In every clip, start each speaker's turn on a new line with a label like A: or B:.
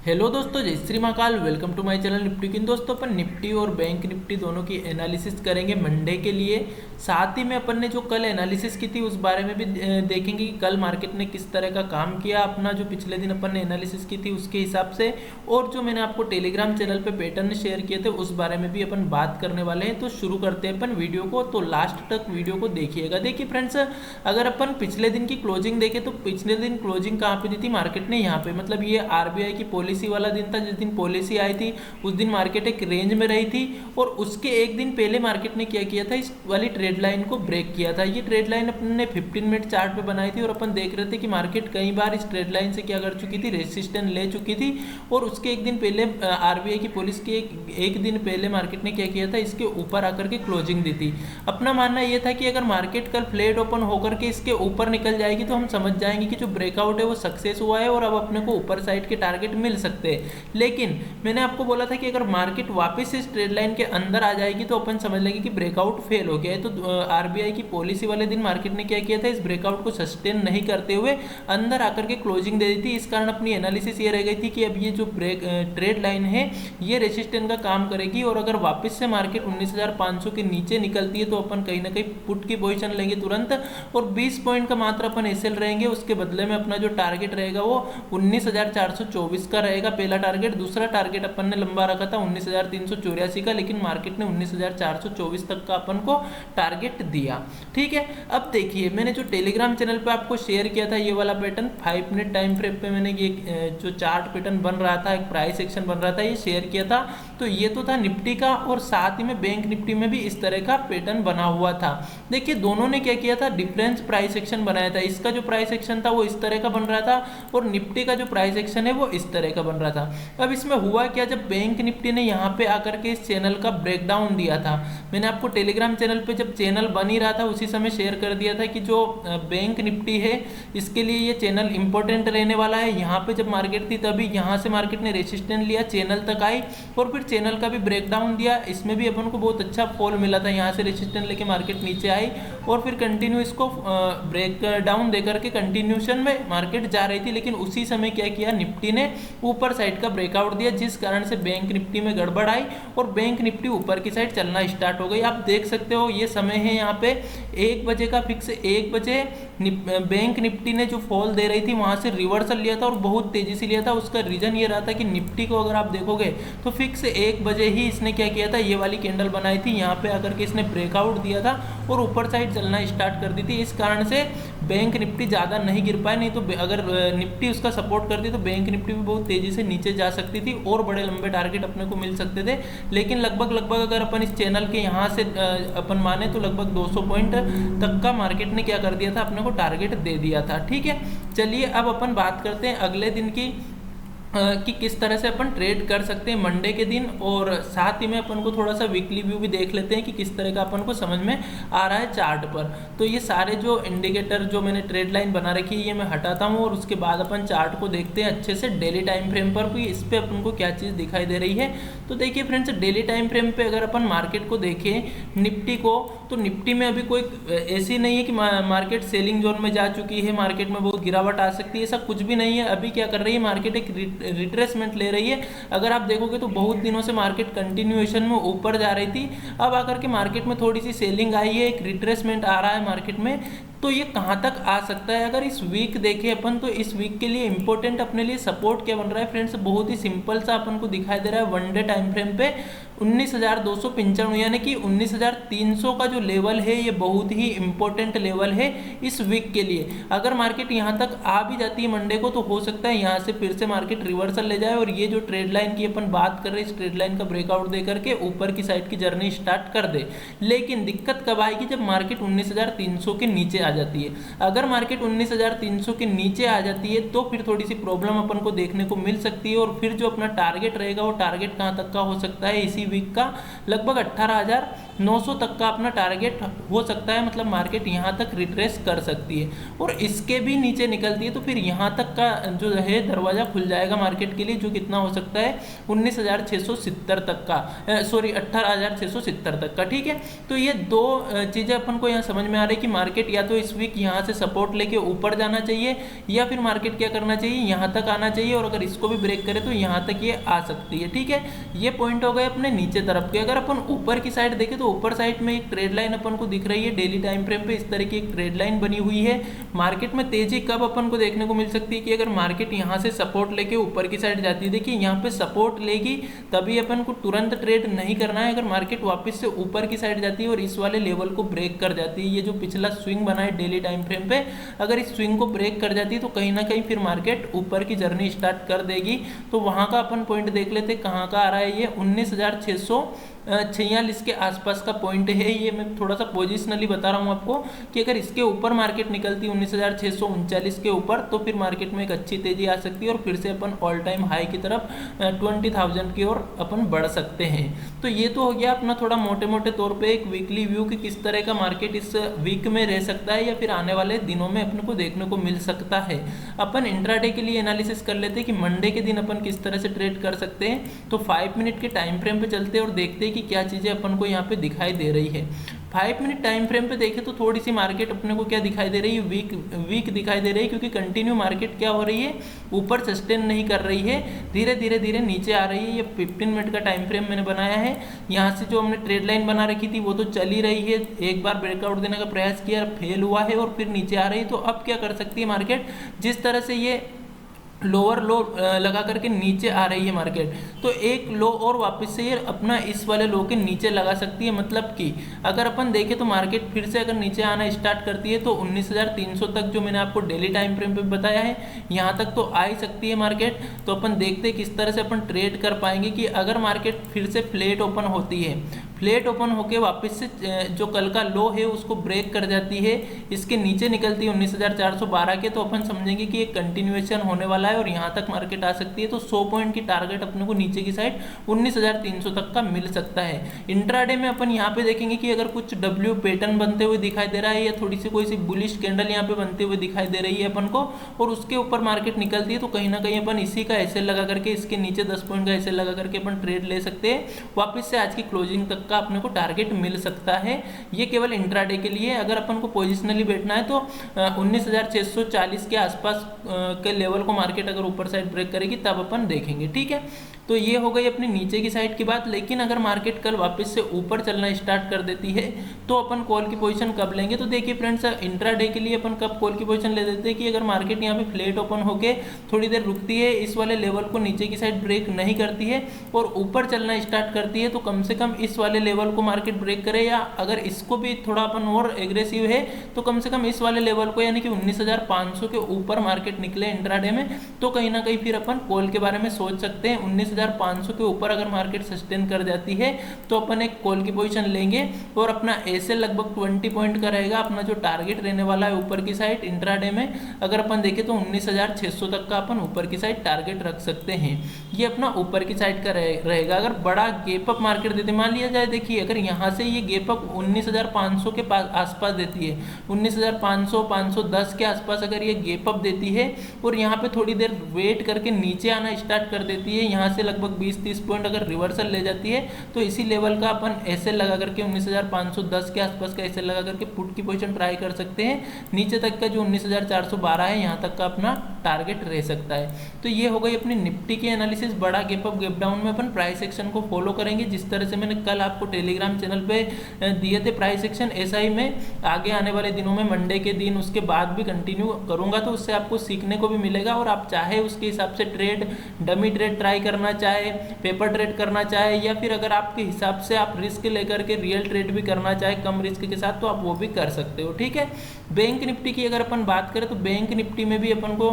A: Hello दोस्तों, जय Shri Mahakal. Welcome to my channel Nifty किन। दोस्तों अपन निफ्टी और बैंक निफ्टी दोनों की एनालिसिस करेंगे मंडे के लिए। साथ ही में अपन ने जो कल एनालिसिस की थी उस बारे में भी देखेंगे कि कल मार्केट ने किस तरह का काम किया, अपना जो पिछले दिन अपन ने एनालिसिस की थी उसके हिसाब से, और जो मैंने आपको टेलीग्राम चैनल पर पैटर्न शेयर किए थे उस बारे में भी अपन बात करने वाले हैं। तो शुरू करते हैं अपन वीडियो को, तो लास्ट तक वीडियो को देखिएगा। देखिए फ्रेंड्स, अगर अपन पिछले दिन की क्लोजिंग देखें तो पिछले दिन क्लोजिंग कहाँ पे दी थी मार्केट ने, यहाँ पे, मतलब ये आरबीआई की पॉलिसी वाला दिन था। जिस दिन पॉलिसी आई थी उस दिन मार्केट एक रेंज में रही थी, और उसके एक दिन पहले मार्केट ने क्या किया था, इस वाली ट्रेड लाइन को ब्रेक किया था। ये ट्रेड लाइन अपन ने 15 मिनट चार्ट पे बनाई थी, और अपन देख रहे थे कि मार्केट कई बार इस ट्रेड लाइन से क्या कर चुकी थी, रेसिस्टेंस ले चुकी थी। और उसके एक दिन पहले आरबीआई की पॉलिसी के एक दिन पहले मार्केट ने क्या किया था, इसके ऊपर आकर के क्लोजिंग दी थी। अपना मानना यह था कि अगर मार्केट कल फ्लैट ओपन होकर के इसके ऊपर निकल जाएगी तो हम समझ जाएंगे कि जो ब्रेकआउट है वो सक्सेस हुआ है और अब अपने को ऊपर साइड के टारगेट मिल सकते हैं। लेकिन मैंने आपको बोला था कि अगर मार्केट वापस इस ट्रेड लाइन के अंदर आ जाएगी तो अपन समझ लेंगे कि ब्रेकआउट फेल हो गया है। तो आरबीआई की पॉलिसी वाले दिन मार्केट ने क्या किया था, इस ब्रेकआउट को सस्टेन नहीं करते हुए अंदर आकर के क्लोजिंग दे दी थी। इस कारण अपनी एनालिसिस ये रह गई थी कि अब ये जो ट्रेड लाइन है ये रेसिस्टेंस का काम करेगी, और अगर वापस से मार्केट 19,500 के नीचे निकलती है तो अपन कहीं ना कहीं पुट की पोजीशन लेंगे तुरंत, और 20 पॉइंट का मात्र अपन एसएल रहेंगे। उसके बदले में अपना जो टारगेट रहेगा वो 19,424 का रहेगा, पहला टारगेट। दूसरा टारगेट अपन ने लंबा रखा था 19,384 का, लेकिन मार्केट ने 19,424 तक का अपन को टारगेट दिया। ठीक है, अब देखिए मैंने जो टेलीग्राम चैनल पे आपको शेयर किया था ये वाला पैटर्न 5 मिनट टाइम फ्रेम पे, मैंने ये जो चार्ट पैटर्न बन रहा था, एक प्राइस एक्शन बन रहा था, ये शेयर किया था। तो ये तो था निफ्टी का, और साथ ही में बैंक निफ्टी में भी इस तरह का पैटर्न बना हुआ था। देखिए दोनों ने क्या किया था, डिफरेंस प्राइस एक्शन बनाया था। इसका जो प्राइस एक्शन था वो इस तरह का बन रहा था, और निफ्टी का जो प्राइस एक्शन है वो इस तरह का बन रहा था। अब इसमें हुआ क्या, जब बैंक निफ्टी ने यहाँ पे आकर के इस चैनल का ब्रेकडाउन दिया था, मैंने आपको टेलीग्राम चैनल पे जब चैनल बन ही रहा था उसी समय शेयर कर दिया था कि जो बैंक निफ्टी है इसके लिए ये चैनल इंपॉर्टेंट रहने वाला है। यहाँ पे जब मार्केट थी तभी यहाँ से मार्केट ने रेसिस्टेंस लिया, चैनल तक आई, और फिर चैनल का भी ब्रेकडाउन दिया। इसमें भी अपन को बहुत अच्छा फॉल मिला था, यहाँ से रेसिस्टेंस लेके मार्केट नीचे आई, और फिर कंटिन्यू इसको ब्रेक डाउन देकर के कंटिन्यूशन में मार्केट जा रही थी। लेकिन उसी समय क्या किया, निफ्टी ने ऊपर साइड का ब्रेकआउट दिया, जिस कारण से बैंक निफ्टी में गड़बड़ आई और बैंक निफ्टी ऊपर की साइड चलना स्टार्ट हो गई। आप देख सकते हो ये समय है यहाँ पे 1 बजे का, फिक्स 1 बजे बैंक निफ्टी ने जो फॉल दे रही थी वहां से रिवर्सल लिया था, और बहुत तेजी से लिया था। उसका रीजन ये रहा था कि निफ्टी को अगर आप देखोगे तो फिक्स 1 बजे ही इसने क्या किया था, ये वाली कैंडल बनाई थी, यहाँ पे आकर के इसने ब्रेकआउट दिया था और ऊपर साइड चलना स्टार्ट कर दी थी। इस कारण से बैंक निफ्टी ज़्यादा नहीं गिर पाए, नहीं तो अगर निफ्टी उसका सपोर्ट करती तो बैंक निफ्टी भी बहुत तेजी से नीचे जा सकती थी और बड़े लंबे टारगेट अपने को मिल सकते थे। लेकिन लगभग अगर अपन इस चैनल के यहाँ से अपन माने तो लगभग 200 पॉइंट तक का मार्केट ने क्या कर दिया था, अपने को टारगेट दे दिया था। ठीक है, चलिए अब अपन बात करते हैं अगले दिन की कि किस तरह से अपन ट्रेड कर सकते हैं मंडे के दिन, और साथ ही में अपन को थोड़ा सा वीकली व्यू भी देख लेते हैं कि किस तरह का अपन को समझ में आ रहा है चार्ट पर। तो ये सारे जो इंडिकेटर जो मैंने ट्रेड लाइन बना रखी है ये मैं हटाता हूँ, और उसके बाद अपन चार्ट को देखते हैं अच्छे से डेली टाइम फ्रेम पर भी, इस पर अपन को क्या चीज़ दिखाई दे रही है। तो देखिए फ्रेंड्स, डेली टाइम फ्रेम पर अगर अपन मार्केट को देखें निफ्टी को, तो निफ्टी में अभी कोई ऐसी नहीं है कि मार्केट सेलिंग जोन में जा चुकी है, मार्केट में बहुत गिरावट आ सकती है, ऐसा कुछ भी नहीं है। अभी क्या कर रही है मार्केट, एक रिट्रेसमेंट ले रही है। अगर आप देखोगे तो बहुत दिनों से मार्केट कंटिन्यूएशन में ऊपर जा रही थी, अब आकर के मार्केट में थोड़ी सी सेलिंग आई है, एक रिट्रेसमेंट आ रहा है मार्केट में। तो ये कहाँ तक आ सकता है, अगर इस वीक देखें अपन तो इस वीक के लिए इंपॉर्टेंट अपने लिए सपोर्ट क्या बन रहा है फ्रेंड्स, बहुत ही सिंपल सा अपन को दिखाई दे रहा है। 1 डे टाइम फ्रेम पे 19,295 यानी कि 19,300 का जो लेवल है ये बहुत ही इंपॉर्टेंट लेवल है इस वीक के लिए। अगर मार्केट यहाँ तक आ भी जाती है मंडे को तो हो सकता है यहाँ से फिर से मार्केट रिवर्सल ले जाए, और ये जो ट्रेड लाइन की अपन बात कर रहे हैं इस ट्रेड लाइन का ब्रेकआउट दे करके ऊपर की साइड की जर्नी स्टार्ट कर दे। लेकिन दिक्कत कब आएगी, जब मार्केट 19,300 के नीचे आ जाती है। अगर मार्केट 19,300 के नीचे आ जाती है तो फिर थोड़ी सी प्रॉब्लम अपन को देखने को मिल सकती है, और फिर जो अपना टारगेट रहेगा वो टारगेट कहाँ तक का हो सकता है, इसी वीक का लगभग 18,900 तक का अपना टारगेट हो सकता है। मतलब मार्केट यहाँ तक रिट्रेस कर सकती है, और इसके भी नीचे निकलती है तो फिर यहाँ तक का जो है दरवाजा खुल जाएगा मार्केट के लिए, जो कितना हो सकता है 19,670 तक का, सॉरी 18,670 तक का। ठीक है, तो ये दो चीज़ें अपन को यहाँ समझ में आ रही है कि मार्केट या तो इस वीक यहाँ से सपोर्ट लेके ऊपर जाना चाहिए, या फिर मार्केट क्या करना चाहिए, यहाँ तक आना चाहिए, और अगर इसको भी ब्रेक करे तो यहाँ तक ये आ सकती है। ठीक है, ये पॉइंट हो गए अपने नीचे तरफ के। अगर अपन ऊपर की साइड देखें तो ऊपर साइड में एक ट्रेड लाइन अपन को दिख रही है डेली टाइम फ्रेम पे, इस तरह की एक ट्रेड लाइन बनी हुई है। मार्केट में तेजी कब अपन को देखने को मिल सकती है कि अगर मार्केट यहाँ से सपोर्ट लेके ऊपर की साइड जाती है। देखिए यहाँ पे सपोर्ट लेगी तभी अपन को तुरंत ट्रेड नहीं करना है। अगर मार्केट वापस से ऊपर की साइड जाती है और इस वाले लेवल को ब्रेक कर जाती है, ये जो पिछला स्विंग बना है डेली टाइम फ्रेम पे, अगर इस स्विंग को ब्रेक कर जाती है तो कहीं ना कहीं फिर मार्केट ऊपर की जर्नी स्टार्ट कर देगी। तो वहां का अपन पॉइंट देख लेते कहाँ का आ रहा है, ये 19,646 के आसपास का पॉइंट है। ये मैं थोड़ा सा पोजिशनली बता रहा हूँ आपको कि अगर इसके ऊपर मार्केट निकलती है 19,639 के ऊपर तो फिर मार्केट में एक अच्छी तेजी आ सकती है और फिर से अपन ऑल टाइम हाई की तरफ 20,000 की ओर अपन बढ़ सकते हैं। तो ये तो हो गया अपना थोड़ा मोटे मोटे तौर पे एक वीकली व्यू कि किस तरह का मार्केट इस वीक में रह सकता है या फिर आने वाले दिनों में अपने को देखने को मिल सकता है। अपन इंट्राडे के लिए एनालिसिस कर लेते हैं कि मंडे के दिन अपन किस तरह से ट्रेड कर सकते हैं। तो 5 मिनट के टाइम फ्रेम पे चलते हैं और देखते हैं कि क्या चीज़ें अपन को यहाँ पे दिखाई दे रही है। 5 मिनट टाइम फ्रेम पे देखें तो थोड़ी सी मार्केट अपने को क्या दिखाई दे रही है, वीक दिखाई दे रही है, क्योंकि कंटिन्यू मार्केट क्या हो रही है, ऊपर सस्टेन नहीं कर रही है, धीरे धीरे नीचे आ रही है। ये 15 मिनट का टाइम फ्रेम मैंने बनाया है। यहाँ से जो हमने ट्रेड लाइन बना रखी थी वो तो चल ही रही है, एक बार ब्रेकआउट देने का प्रयास किया, फेल हुआ है और फिर नीचे आ रही है। तो अब क्या कर सकती है मार्केट, जिस तरह से ये लोअर लो लगा करके नीचे आ रही है मार्केट, तो एक लो और वापस से ये अपना इस वाले लो के नीचे लगा सकती है। मतलब कि अगर अपन देखें तो मार्केट फिर से अगर नीचे आना स्टार्ट करती है तो 19,300 तक जो मैंने आपको डेली टाइम फ्रेम पे बताया है यहाँ तक तो आ ही सकती है मार्केट। तो अपन देखते हैं किस तरह से अपन ट्रेड कर पाएंगे कि अगर मार्केट फिर से फ्लैट ओपन होती है, फ्लैट ओपन होके वापस से जो कल का लो है उसको ब्रेक कर जाती है, इसके नीचे निकलती है 19,412 के, तो अपन समझेंगे कि एक कंटिन्यूएशन होने वाला है और यहाँ तक मार्केट आ सकती है। तो 100 पॉइंट की टारगेट अपने को नीचे की साइड 19,300 तक का मिल सकता है। इंट्राडे में अपन यहाँ पे देखेंगे कि अगर कुछ डब्ल्यू पैटर्न बनते हुए दिखाई दे रहा है या थोड़ी सी कोई सी बुलिश कैंडल यहाँ पे बनते हुए दिखाई दे रही है अपन को और उसके ऊपर मार्केट निकलती है तो कहीं ना कहीं अपन इसी का एसएल लगा करके इसके नीचे 10 पॉइंट का एसएल लगा करके अपन ट्रेड ले सकते हैं। वापस से आज की क्लोजिंग तक का अपने को टारगेट मिल सकता है। ये केवल इंट्राडे के लिए। अगर अपन को पोजिशनली बैठना है तो 19,640 के आसपास के लेवल को मार्केट अगर ऊपर साइड ब्रेक करेगी तब अपन देखेंगे। ठीक है, तो ये हो गई अपनी नीचे की साइड की बात। लेकिन अगर मार्केट कल वापस से ऊपर चलना स्टार्ट कर देती है तो अपन कॉल की पोजीशन कब लेंगे। तो देखिए फ्रेंड्स, इंट्राडे के लिए अपन कब कॉल की पोजीशन ले देते हैं कि अगर मार्केट यहाँ पे फ्लैट ओपन होके थोड़ी देर रुकती है, इस वाले लेवल को नीचे की साइड ब्रेक नहीं करती है और ऊपर चलना स्टार्ट करती है, तो कम से कम इस वाले लेवल को मार्केट ब्रेक करे, या अगर इसको भी थोड़ा अपन और एग्रेसिव है तो कम से कम इस वाले लेवल को यानी कि 19,500 के ऊपर मार्केट निकले इंट्राडे में, तो कहीं ना कहीं फिर अपन कॉल के बारे में सोच सकते हैं। 19,500 के ऊपर अगर मार्केट सस्टेन कर जाती है तो अपन एक कॉल की पोजीशन लेंगे और अपना एसएल लगभग 20 पॉइंट का रहेगा। अपना जो टारगेट रहने वाला है ऊपर की साइड इंट्राडे में अगर अपन देखें तो 19,600 तक का अपन ऊपर की साइड टारगेट रख सकते हैं। ये अपना ऊपर की साइड का रहेगा। अगर बड़ा गैप अप मार्केट देते, मान लिया जाए, देखिए अगर यहाँ से ये गैप अप 19,500 के आसपास देती है, 19,500 510 के आसपास अगर ये गैप अप देती है और यहाँ पे थोड़ी देर वेट करके नीचे आना स्टार्ट कर देती है, यहाँ से लगभग 20-30 पॉइंट अगर रिवर्सल ले जाती है तो इसी लेवल का अपन एसएल लगा करके 19,510 के आसपास का एसएल लगा करके पुट की पोजीशन ट्राई कर सकते हैं। नीचे तक का जो 19,412 है यहाँ तक का अपना टारगेट रह सकता है। तो ये हो गई अपनी निफ्टी की एनालिसिस। बड़ा गैप अप गैप डाउन में अपन प्राइस एक्शन को फॉलो करेंगे जिस तरह से मैंने कल आपको टेलीग्राम चैनल पे दिए थे प्राइस एक्शन, ऐसा ही मैं आगे आने वाले दिनों में मंडे के दिन उसके बाद भी कंटिन्यू करूंगा, तो उससे आपको सीखने को भी मिलेगा और आप चाहे उसके हिसाब से ट्रेड, डमी ट्रेड ट्राई करना चाहे, पेपर ट्रेड करना चाहे, या फिर अगर आपके हिसाब से आप रिस्क लेकर के रियल ट्रेड भी करना चाहे कम रिस्क के साथ, तो आप वो भी कर सकते हो। ठीक है, बैंक निफ्टी की अगर अपन बात करें तो बैंक निफ्टी में भी अपन को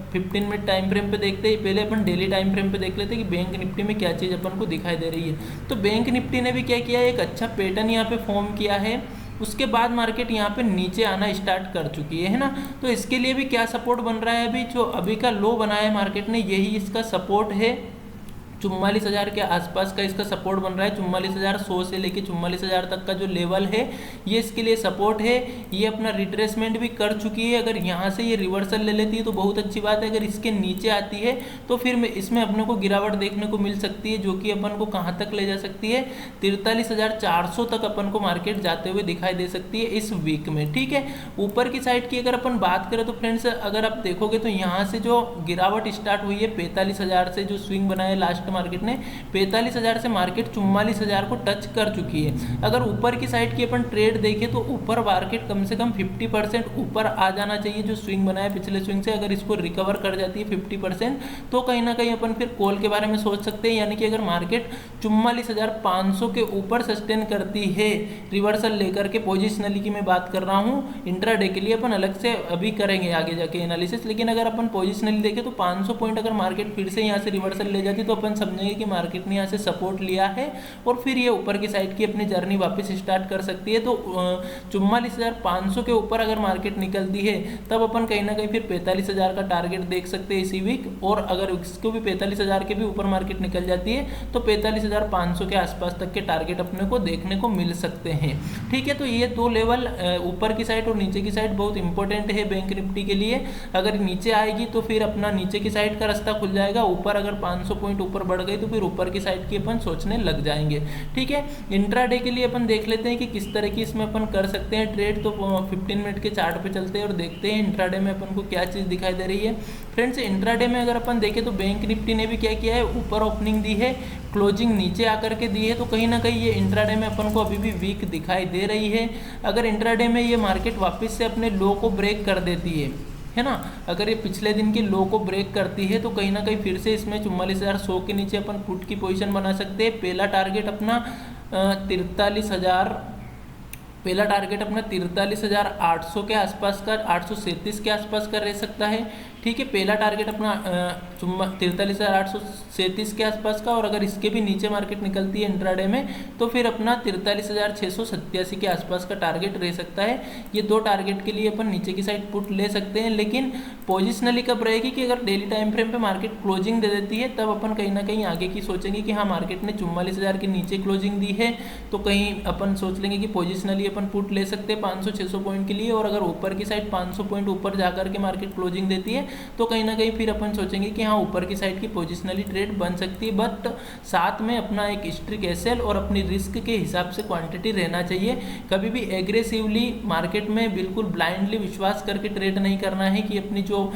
A: 15 मिनट टाइम फ्रेम पे देखते हैं। पहले अपन डेली टाइम फ्रेम पे देख लेते हैं कि बैंक निफ्टी में क्या चीज़ अपन को दिखाई दे रही है। तो बैंक निफ्टी ने भी क्या किया, एक अच्छा पैटर्न यहाँ पे फॉर्म किया है, उसके बाद मार्केट यहाँ पे नीचे आना स्टार्ट कर चुकी है ना। तो इसके लिए भी क्या सपोर्ट बन रहा है, अभी जो अभी का लो बनाया है मार्केट ने, यही इसका सपोर्ट है। 44,000 के आसपास का इसका सपोर्ट बन रहा है। 44,100 से लेके 44,000 तक का जो लेवल है ये इसके लिए सपोर्ट है। ये अपना रिट्रेसमेंट भी कर चुकी है। अगर यहाँ से ये रिवर्सल ले लेती है तो बहुत अच्छी बात है। अगर इसके नीचे आती है तो फिर इसमें अपने को गिरावट देखने को मिल सकती है, जो कि अपन को कहाँ तक ले जा सकती है, 43,400 तक अपन को मार्केट जाते हुए दिखाई दे सकती है इस वीक में। ठीक है, ऊपर की साइड की अगर अपन बात करें तो फ्रेंड्स अगर आप देखोगे तो यहाँ से जो गिरावट स्टार्ट हुई है 45,000 से, जो स्विंग बनाया लास्ट मार्केट ने 45,000 से मार्केट 44,000 को टच कर चुकी है। अगर ऊपर की साइड की अपन ट्रेड देखें तो ऊपर मार्केट कम से कम 50% ऊपर आ जाना चाहिए। जो स्विंग बनाया पिछले स्विंग से अगर इसको रिकवर कर जाती है 50%, तो कहीं ना कहीं अपन फिर कॉल के बारे में सोच सकते हैं। यानी कि अगर मार्केट 44,500 के ऊपर सस्टेन करती है रिवर्सल लेकर के, पोजिशनली की मैं बात कर रहा हूँ, इंट्राडे के लिए अपन अलग से अभी करेंगे आगे जाके एनालिसिस, लेकिन अगर अपन पोजिशनली देखें तो 500 पॉइंट अगर मार्केट फिर से यहाँ से रिवर्सल ले जाती तो अपन समझेंगे कि मार्केट ने यहाँ से सपोर्ट लिया है और फिर ये ऊपर की साइड की अपनी जर्नी वापस स्टार्ट कर सकती है। तो 44,500 के ऊपर अगर मार्केट निकलती है तब अपन कहीं ना कहीं फिर 45,000 का टारगेट देख सकते हैं इसी वीक, और अगर इसको भी 45,000 के भी ऊपर मार्केट निकल जाती है तो 45,500 के आसपास तक के टारगेट अपने को देखने को मिल सकते हैं। ठीक है, तो ये दो लेवल ऊपर की साइड और नीचे की साइड बहुत इंपॉर्टेंट है बैंक निफ्टी के लिए। अगर नीचे आएगी तो फिर अपना नीचे की साइड का रास्ता खुल जाएगा, ऊपर अगर 500 पॉइंट ऊपर बढ़ गई तो फिर ऊपर की साइड की अपन सोचने लग जाएंगे। ठीक है, इंट्राडे के लिए अपन देख लेते हैं कि किस तरह की इसमें अपन कर सकते हैं ट्रेड। तो 15 मिनट के चार्ट पे चलते हैं और देखते हैं इंट्राडे में अपन को क्या चीज़ दिखाई दे रही है। फ्रेंड्स, इंट्राडे में अगर अपन देखें तो बैंक निफ्टी ने भी क्या किया है, ऊपर ओपनिंग दी है, क्लोजिंग नीचे आकर के दी है, तो कहीं ना कहीं ये इंट्राडे में अपन को अभी भी वीक दिखाई दे रही है। अगर इंट्राडे में ये मार्केट वापस से अपने लो को ब्रेक कर देती है ना, अगर ये पिछले दिन के लो को ब्रेक करती है तो कहीं ना कहीं फिर से इसमें 44,100 के नीचे अपन पुट की पोजीशन बना सकते हैं। पहला टारगेट अपना 43,800 के आसपास का, 837 के आसपास का रह सकता है। ठीक है, पहला टारगेट अपना 43,837 के आसपास का, और अगर इसके भी नीचे मार्केट निकलती है इंट्राडे में तो फिर अपना 43,687 के आसपास का टारगेट रह सकता है। ये दो टारगेट के लिए अपन नीचे की साइड पुट ले सकते हैं, लेकिन पोजिशनली कब रहेगी कि अगर डेली टाइम फ्रेम पे मार्केट क्लोजिंग दे देती है तब अपन कहीं ना कहीं आगे की सोचेंगे कि हाँ मार्केट ने 44,000 के नीचे क्लोजिंग दी है तो कहीं अपन सोच लेंगे कि पोजिशनली अपन पुट ले सकते हैं 500-600 पॉइंट के लिए, और अगर ऊपर की साइड 500 पॉइंट ऊपर जाकर के मार्केट क्लोजिंग देती है तो कहीं ना कहीं फिर अपन सोचेंगे कि हाँ ऊपर की साइड की पोजिशनली ट्रेड बन सकती है। बट साथ में अपना एक स्ट्रिक्ट एसएल और अपनी रिस्क के हिसाब से क्वांटिटी रहना चाहिए। कभी भी एग्रेसिवली मार्केट में बिल्कुल ब्लाइंडली विश्वास करके ट्रेड नहीं करना है कि अपनी जो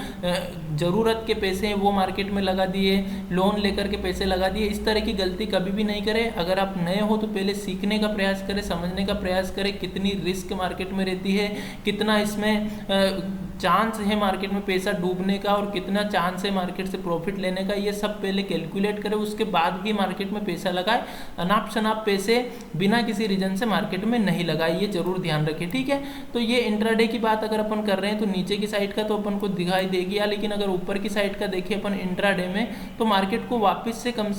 A: ज़रूरत के पैसे हैं वो मार्केट में लगा दिए, लोन लेकर के पैसे लगा दिए, इस तरह की गलती कभी भी नहीं करें। अगर आप नए हो तो पहले सीखने का प्रयास करें, समझने का प्रयास करें कितनी रिस्क मार्केट में रहती है, कितना इसमें चांस है मार्केट में पैसा डूबने का और कितना चांस है मार्केट से प्रॉफिट लेने का, ये सब पहले कैलकुलेट करें, उसके बाद ही मार्केट में पैसा लगाए। अनाप शनाप पैसे बिना किसी रीजन से मार्केट में नहीं लगाए, ये जरूर ध्यान रखें। ठीक है, तो ये इंट्राडे की बात अगर अपन कर रहे हैं तो नीचे की साइड का तो अपन को दिखाई देगी, लेकिन अगर ऊपर की साइड का देखिए अपन इंट्राडे में तो मार्केट को वापस से कम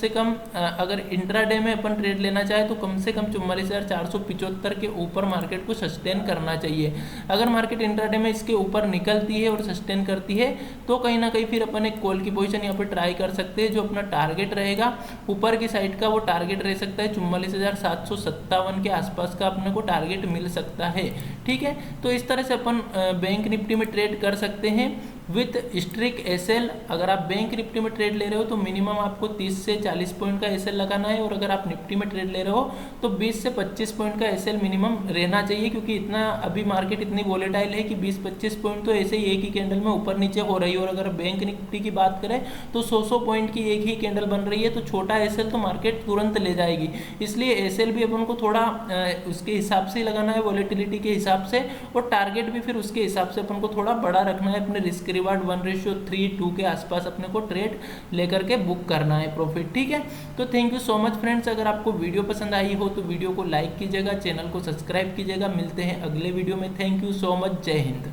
A: अगर इंट्राडे में अपन ट्रेड लेना चाहे तो कम से कम 44,475 के ऊपर मार्केट को सस्टेन करना चाहिए। अगर मार्केट इंट्राडे में इसके ऊपर निकलती है और सस्टेन करती है तो कहीं ना कहीं फिर अपन एक कॉल की पोजीशन यहाँ पर ट्राई कर सकते हैं। जो अपना टारगेट रहेगा ऊपर की साइड का वो टारगेट रह सकता है 44,757 के आसपास का अपने को टारगेट मिल सकता है। ठीक है, तो इस तरह से अपन बैंक निफ्टी में ट्रेड कर सकते हैं विथ स्ट्रिक एसएल। अगर आप बैंक निफ्टी में ट्रेड ले रहे हो तो मिनिमम आपको 30 से 40 पॉइंट का एसएल लगाना है, और अगर आप निफ्टी में ट्रेड ले रहे हो तो 20 से 25 पॉइंट का एसएल मिनिमम रहना चाहिए, क्योंकि इतना अभी मार्केट इतनी वोलेटाइल है कि 20-25 पॉइंट तो ऐसे ही एक ही कैंडल में ऊपर नीचे हो रही है। और अगर बैंक निफ्टी की बात करें तो 100 पॉइंट की एक ही कैंडल बन रही है, तो छोटा एसएल तो मार्केट तुरंत ले जाएगी। इसलिए एसएल भी अपन को थोड़ा उसके हिसाब से लगाना है, वोलेटिलिटी के हिसाब से, और टारगेट भी फिर उसके हिसाब से अपन को थोड़ा बड़ा रखना है। अपने रिस्क रिवार्ड 1:3-2 के आसपास अपने को ट्रेड लेकर के बुक करना है प्रॉफिट। ठीक है, तो thank you so much friends. अगर आपको वीडियो पसंद आई हो तो वीडियो को लाइक कीजिएगा, चैनल को सब्सक्राइब कीजिएगा। मिलते हैं अगले वीडियो में। थैंक यू सो मच, जय हिंद।